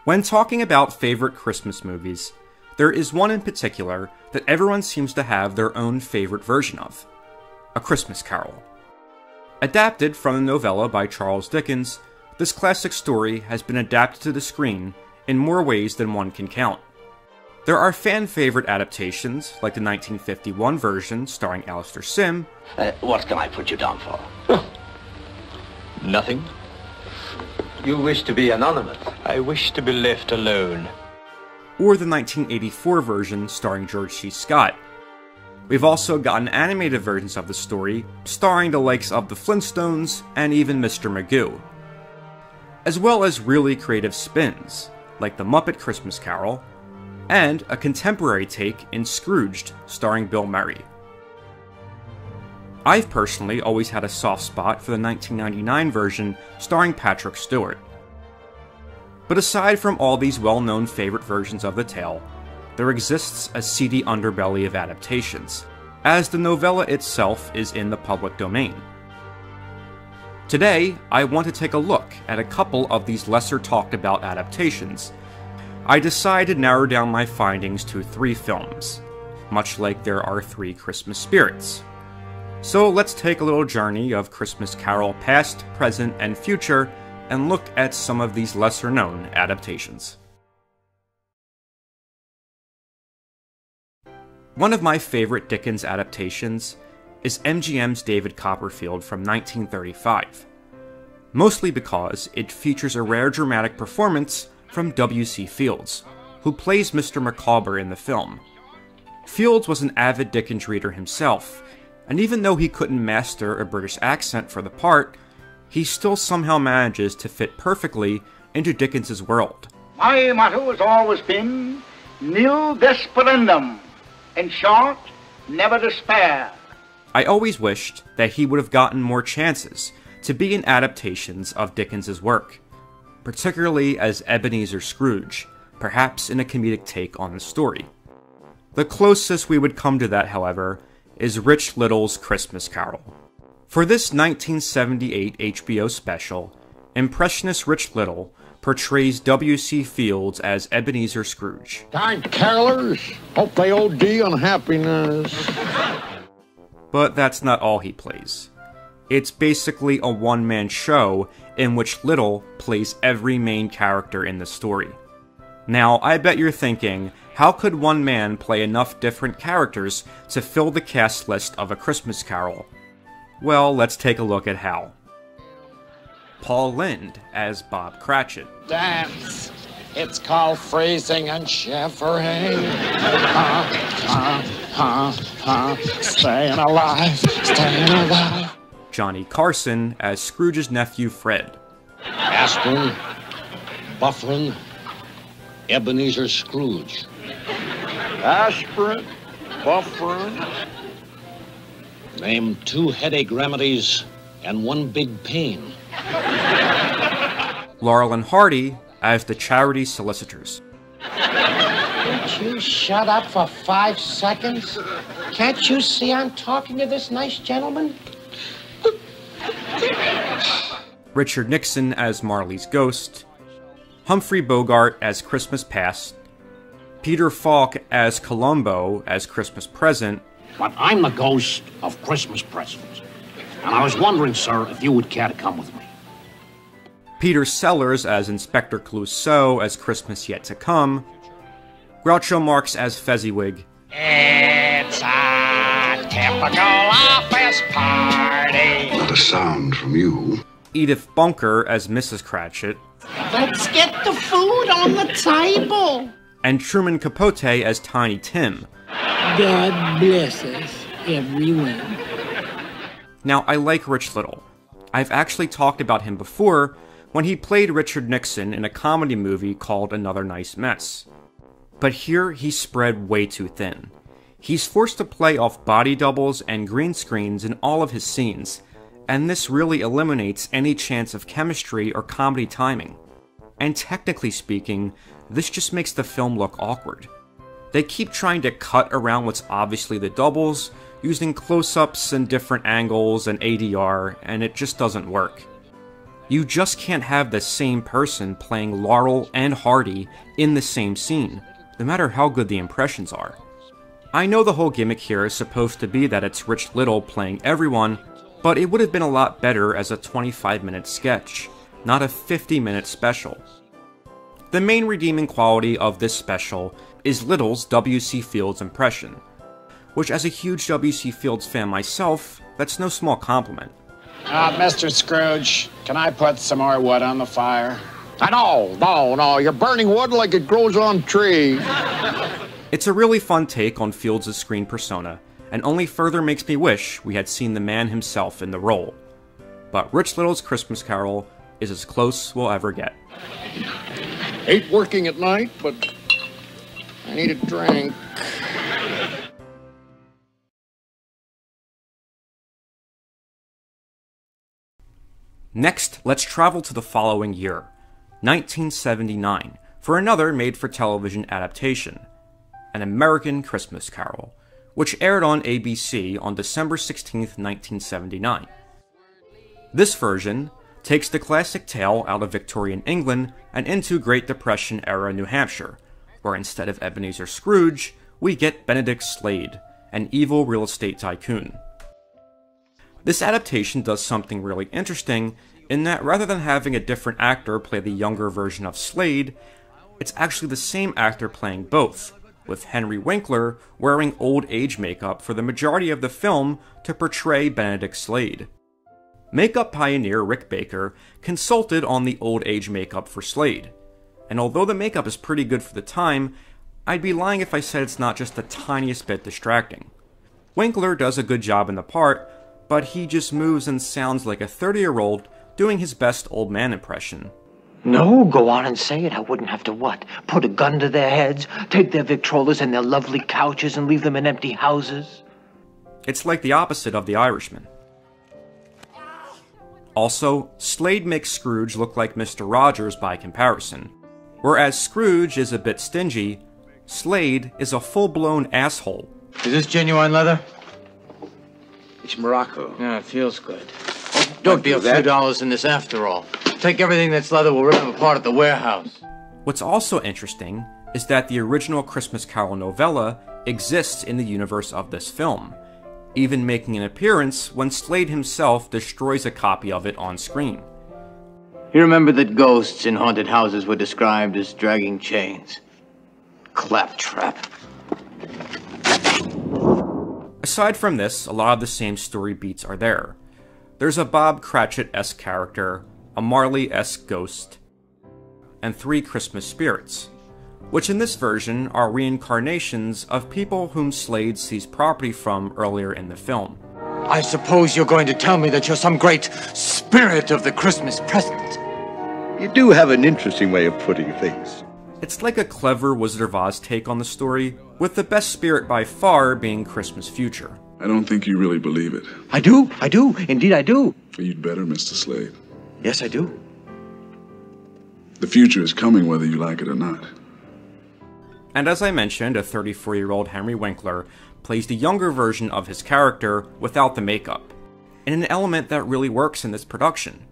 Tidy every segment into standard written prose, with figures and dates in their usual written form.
When talking about favorite Christmas movies, there is one in particular that everyone seems to have their own favorite version of: A Christmas Carol. Adapted from a novella by Charles Dickens, this classic story has been adapted to the screen in more ways than one can count. There are fan-favorite adaptations, like the 1951 version starring Alistair Sim. What can I put you down for? Nothing. You wish to be anonymous. I wish to be left alone. Or the 1984 version starring George C. Scott. We've also gotten animated versions of the story, starring the likes of the Flintstones and even Mr. Magoo. As well as really creative spins, like the Muppet Christmas Carol, and a contemporary take in Scrooged, starring Bill Murray. I've personally always had a soft spot for the 1999 version starring Patrick Stewart. But aside from all these well-known favorite versions of the tale, there exists a seedy underbelly of adaptations, as the novella itself is in the public domain. Today, I want to take a look at a couple of these lesser talked about adaptations. I decided to narrow down my findings to 3 films, much like there are 3 Christmas spirits. So let's take a little journey of Christmas Carol past, present, and future, and look at some of these lesser-known adaptations. One of my favorite Dickens adaptations is MGM's David Copperfield from 1935, mostly because it features a rare dramatic performance from W.C. Fields, who plays Mr. Micawber in the film. Fields was an avid Dickens reader himself, and even though he couldn't master a British accent for the part, he still somehow manages to fit perfectly into Dickens's world. My motto has always been, nil desperandum. In short, never despair. I always wished that he would have gotten more chances to be in adaptations of Dickens's work, particularly as Ebenezer Scrooge, perhaps in a comedic take on the story. The closest we would come to that, however, is Rich Little's Christmas Carol. For this 1978 HBO special, impressionist Rich Little portrays W.C. Fields as Ebenezer Scrooge. Time carolers, hope they OD on happiness. But that's not all he plays. It's basically a one-man show in which Little plays every main character in the story. Now, I bet you're thinking, how could one man play enough different characters to fill the cast list of A Christmas Carol? Well, let's take a look at how. Paul Lynde as Bob Cratchit. Dance. It's called freezing and shivering. Staying alive, staying alive. Johnny Carson as Scrooge's nephew Fred. Aspirin, Bufferin, Ebenezer Scrooge. Aspirin, Bufferin. Name 2 headache remedies and 1 big pain. Laurel and Hardy as the charity solicitors. Won't you shut up for 5 seconds? Can't you see I'm talking to this nice gentleman? Richard Nixon as Marley's ghost. Humphrey Bogart as Christmas Past. Peter Falk as Columbo as Christmas Present. But I'm the ghost of Christmas Present. And I was wondering, sir, if you would care to come with me. Peter Sellers as Inspector Clouseau as Christmas Yet to Come. Groucho Marx as Fezziwig. It's a typical office party. Not a sound from you. Edith Bunker as Mrs. Cratchit. Let's get the food on the table. And Truman Capote as Tiny Tim. God bless us, everyone. Now, I like Rich Little. I've actually talked about him before when he played Richard Nixon in a comedy movie called Another Nice Mess. But here he's spread way too thin. He's forced to play off body doubles and green screens in all of his scenes, and this really eliminates any chance of chemistry or comedy timing. And technically speaking, this just makes the film look awkward. They keep trying to cut around what's obviously the doubles, using close-ups and different angles and ADR, and it just doesn't work. You just can't have the same person playing Laurel and Hardy in the same scene, no matter how good the impressions are. I know the whole gimmick here is supposed to be that it's Rich Little playing everyone, but it would have been a lot better as a 25-minute sketch, not a 50-minute special. The main redeeming quality of this special is Little's W.C. Fields impression, which as a huge W.C. Fields fan myself, that's no small compliment. Mr. Scrooge, can I put some more wood on the fire? No, you're burning wood like it grows on trees. It's a really fun take on Fields' screen persona, and only further makes me wish we had seen the man himself in the role. But Rich Little's Christmas Carol is as close we'll ever get. Hate working at night, but I need a drink. Next, let's travel to the following year, 1979, for another made-for-television adaptation, An American Christmas Carol, which aired on ABC on December 16, 1979. This version takes the classic tale out of Victorian England and into Great Depression-era New Hampshire, where instead of Ebenezer Scrooge, we get Benedict Slade, an evil real estate tycoon. This adaptation does something really interesting in that rather than having a different actor play the younger version of Slade, it's actually the same actor playing both, with Henry Winkler wearing old age makeup for the majority of the film to portray Benedict Slade. Makeup pioneer Rick Baker consulted on the old age makeup for Slade, and although the makeup is pretty good for the time, I'd be lying if I said it's not just the tiniest bit distracting. Winkler does a good job in the part, but he just moves and sounds like a 30-year-old doing his best old man impression. No, go on and say it. I wouldn't have to what? Put a gun to their heads, take their Victrolas and their lovely couches and leave them in empty houses? It's like the opposite of The Irishman. Also, Slade makes Scrooge look like Mr. Rogers by comparison. Whereas Scrooge is a bit stingy, Slade is a full-blown asshole. Is this genuine leather? It's Morocco. Yeah, it feels good. Don't be a few dollars in this after all. Take everything that's leather, we'll rip them apart at the warehouse. What's also interesting is that the original Christmas Carol novella exists in the universe of this film, even making an appearance when Slade himself destroys a copy of it on screen. You remember that ghosts in haunted houses were described as dragging chains? Claptrap. Aside from this, a lot of the same story beats are there. There's a Bob Cratchit-esque character, a Marley-esque ghost, and 3 Christmas spirits, which in this version are reincarnations of people whom Slade seized property from earlier in the film. I suppose you're going to tell me that you're some great spirit of the Christmas present. You do have an interesting way of putting things. It's like a clever Wizard of Oz take on the story, with the best spirit by far being Christmas Future. I don't think you really believe it. I do, indeed I do. You'd better, Mr. Slade. Yes, I do. The future is coming whether you like it or not. And as I mentioned, a 34-year-old Henry Winkler plays the younger version of his character without the makeup, in an element that really works in this production.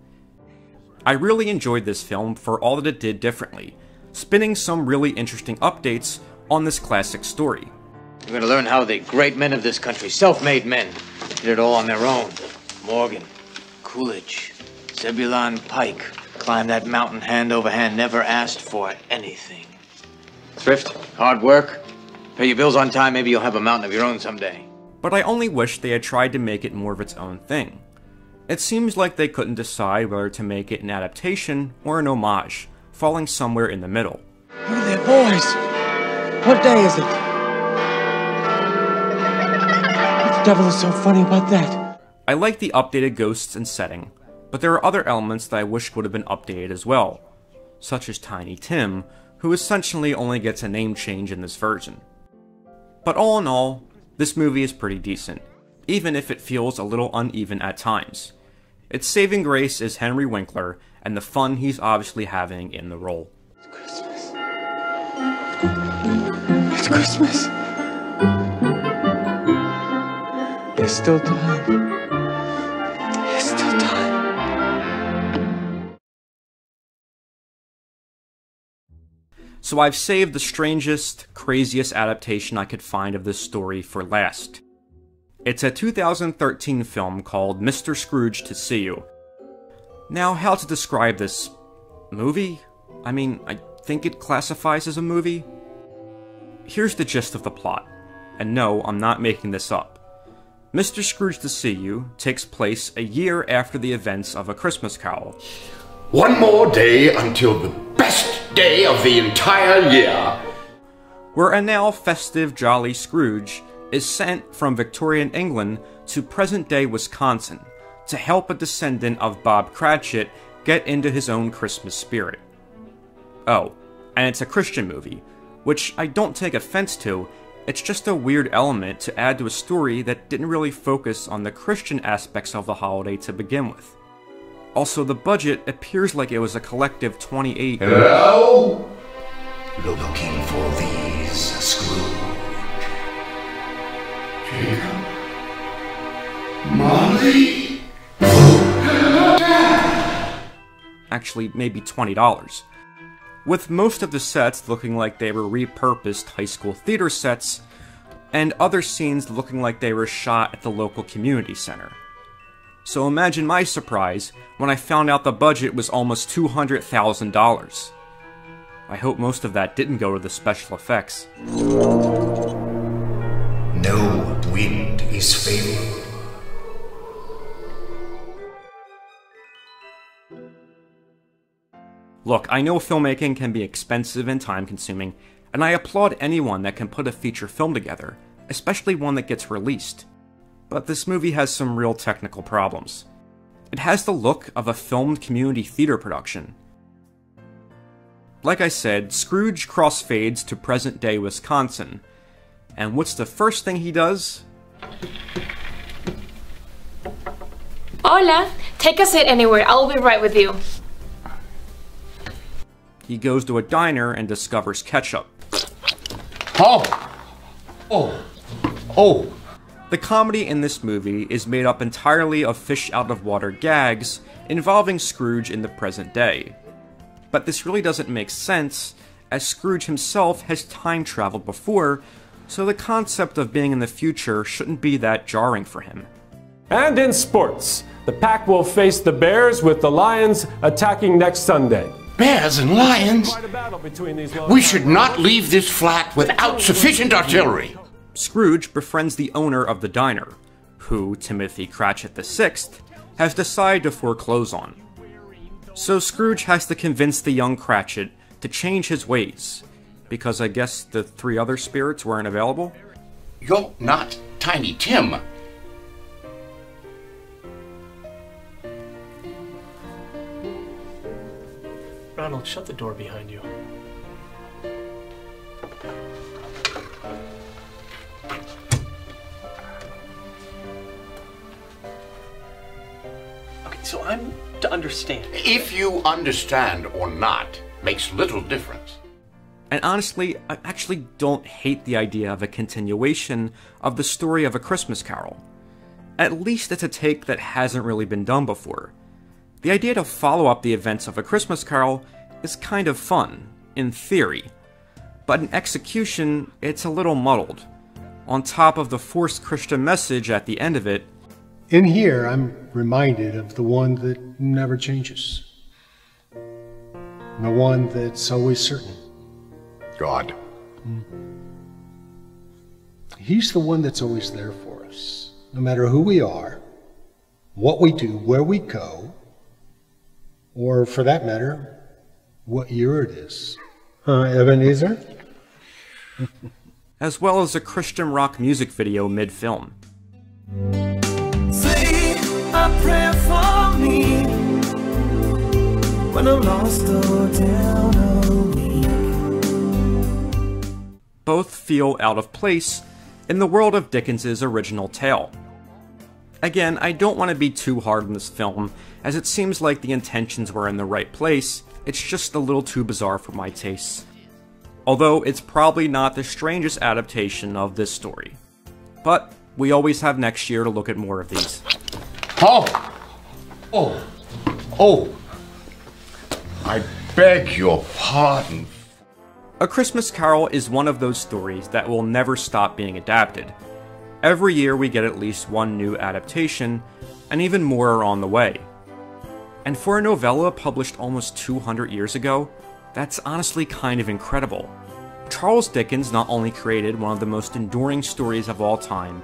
I really enjoyed this film for all that it did differently, spinning some really interesting updates on this classic story. You're going to learn how the great men of this country, self-made men, did it all on their own. Morgan, Coolidge, Zebulon Pike, climbed that mountain hand over hand, never asked for anything. Thrift, hard work, pay your bills on time, maybe you'll have a mountain of your own someday. But I only wish they had tried to make it more of its own thing. It seems like they couldn't decide whether to make it an adaptation or an homage, falling somewhere in the middle. Look at there, boys! What day is it? What the devil is so funny about that? I like the updated ghosts and setting, but there are other elements that I wish would have been updated as well, such as Tiny Tim, who essentially only gets a name change in this version. But all in all, this movie is pretty decent, even if it feels a little uneven at times. Its saving grace is Henry Winkler and the fun he's obviously having in the role. It's Christmas. It's Christmas. There's still time. There's still time. so I've saved the strangest, craziest adaptation I could find of this story for last. It's a 2013 film called Mr. Scrooge to See You. Now, how to describe this movie? I mean, I think it classifies as a movie. Here's the gist of the plot, and no, I'm not making this up. Mr. Scrooge to See You takes place a year after the events of A Christmas Carol. One more day until the best day of the entire year. Where a now festive, jolly Scrooge is sent from Victorian England to present-day Wisconsin to help a descendant of Bob Cratchit get into his own Christmas spirit. Oh, and it's a Christian movie, which I don't take offense to. It's just a weird element to add to a story that didn't really focus on the Christian aspects of the holiday to begin with. Also, the budget appears like it was a collective 28. Hello? Looking for these, Scrooge. Jacob? Molly? Actually, maybe $20. With most of the sets looking like they were repurposed high school theater sets, and other scenes looking like they were shot at the local community center. So imagine my surprise when I found out the budget was almost $200,000. I hope most of that didn't go to the special effects. No wind is favorable. Look, I know filmmaking can be expensive and time-consuming, and I applaud anyone that can put a feature film together, especially one that gets released. But this movie has some real technical problems. It has the look of a filmed community theater production. Like I said, Scrooge crossfades to present-day Wisconsin, and what's the first thing he does? Hola, take a seat anywhere, I'll be right with you. He goes to a diner and discovers ketchup. Oh! The comedy in this movie is made up entirely of fish-out-of-water gags involving Scrooge in the present day. But this really doesn't make sense, as Scrooge himself has time-traveled before, so the concept of being in the future shouldn't be that jarring for him. And in sports, the Pack will face the Bears with the Lions attacking next Sunday. Bears and lions? We should not leave this flat without sufficient artillery. Scrooge befriends the owner of the diner, who Timothy Cratchit VI has decided to foreclose on. So Scrooge has to convince the young Cratchit to change his ways, because I guess the three other spirits weren't available? You're not Tiny Tim. Ronald, shut the door behind you. Okay, so I'm to understand. If you understand or not makes little difference. And honestly, I actually don't hate the idea of a continuation of the story of A Christmas Carol. At least it's a take that hasn't really been done before. The idea to follow up the events of A Christmas Carol is kind of fun, in theory, but in execution, it's a little muddled. On top of the forced Christian message at the end of it, in here, I'm reminded of the one that never changes. The one that's always certain. God. He's the one that's always there for us, no matter who we are, what we do, where we go, or for that matter, what year it is. Ebenezer? as well as a Christian rock music video mid-film. Say a prayer for me when I'm lost or down a week. Both feel out of place in the world of Dickens's original tale. Again, I don't want to be too hard on this film, as it seems like the intentions were in the right place, it's just a little too bizarre for my tastes. Although it's probably not the strangest adaptation of this story. But we always have next year to look at more of these. I beg your pardon. A Christmas Carol is one of those stories that will never stop being adapted. Every year we get at least one new adaptation, and even more are on the way. And for a novella published almost 200 years ago, that's honestly kind of incredible. Charles Dickens not only created one of the most enduring stories of all time,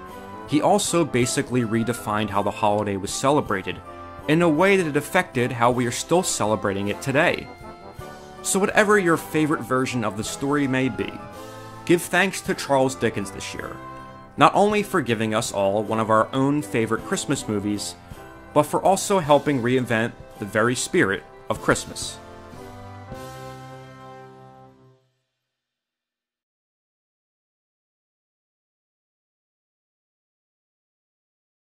he also basically redefined how the holiday was celebrated, in a way that it affected how we are still celebrating it today. So whatever your favorite version of the story may be, give thanks to Charles Dickens this year, not only for giving us all one of our own favorite Christmas movies, but for also helping reinvent the very spirit of Christmas.